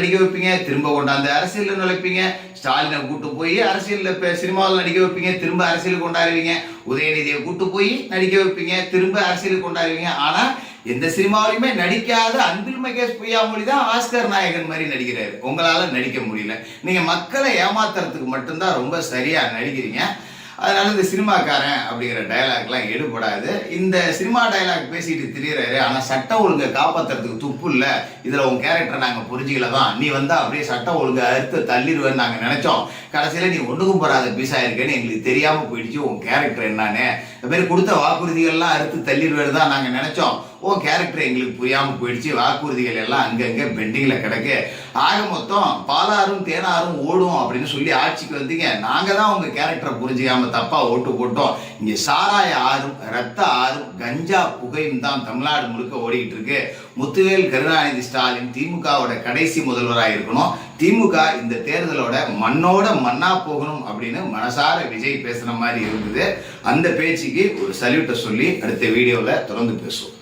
நடிக்க வைப்பீங்க, திரும்ப கொண்டாந்து அரசியலில் நுழைப்பீங்க. ஸ்டாலினை கூட்டு போய் அரசியலில் சினிமாவில் நடிக்க வைப்பீங்க, திரும்ப அரசியலுக்கு கொண்டாடுவீங்க. உதயநிதியை கூட்டு போய் நடிக்க வைப்பீங்க, திரும்ப அரசியலுக்கு கொண்டாடுவீங்க. ஆனால் எந்த சினிமாவிலுமே நடிக்காத அன்பில் மகேஷ் பொய்யாமொழி தான் ஆஸ்கர் நாயகன் மாதிரி நடிக்கிறாரு. உங்களால் நடிக்க முடியல. நீங்கள் மக்களை ஏமாத்துறதுக்கு மட்டும்தான் ரொம்ப சரியாக நடிக்கிறீங்க. அதனால இந்த சினிமாக்காரன் அப்படிங்கிற டைலாக்லாம் எடுபடாது. இந்த சினிமா டைலாக் பேசிட்டு திரியிறாரு, ஆனால் சட்டம் ஒழுங்கை காப்பாற்றுறதுக்கு துப்பு இல்லை. இதில் உன் கேரக்டரை நாங்கள் புரிஞ்சுக்கல தான். நீ வந்து அப்படியே சட்டம் ஒழுங்கை அறுத்து தள்ளிடுவேன்னு நாங்கள் நினச்சோம். கடைசியில் நீ ஒன்றுக்கும் போறாத பீஸா இருக்கேன்னு எங்களுக்கு தெரியாமல் போயிடுச்சு உன் கேரக்டர் என்னான்னு. இந்த மாதிரி கொடுத்த வாக்குறுதிகள்லாம் அறுத்து தள்ளிடுவேன்னு தான் நாங்கள் நினச்சோம். உன் கேரக்டர் எங்களுக்கு புரியாமல் போயிடுச்சு. வாக்குறுதிகள் எல்லாம் அங்கங்கே பெண்டிங்கில் கிடக்கு. ஆக மொத்தம் பாலாரும் தேனாரும் ஓடும் அப்படின்னு சொல்லி ஆட்சிக்கு வந்தீங்க. நாங்கள் தான் உங்கள் கேரக்டரை புரிஞ்சுக்காம தப்பாக ஓட்டு போட்டோம். இங்கே சாராய ஆறும் ரத்த ஆறும் கஞ்சா புகையும் தான் தமிழ்நாடு முழுக்க ஓடிக்கிட்டு இருக்கு. முத்துவேல் கருணாநிதி ஸ்டாலின் திமுகவோட கடைசி முதல்வராக இருக்கணும். திமுக இந்த தேர்தலோட மண்ணோட மண்ணா போகணும் அப்படின்னு மனசார விஜய் பேசுன மாதிரி இருந்தது. அந்த பேச்சுக்கு ஒரு சல்யூட்டை சொல்லி அடுத்த வீடியோவில் தொடர்ந்து பேசுவோம்.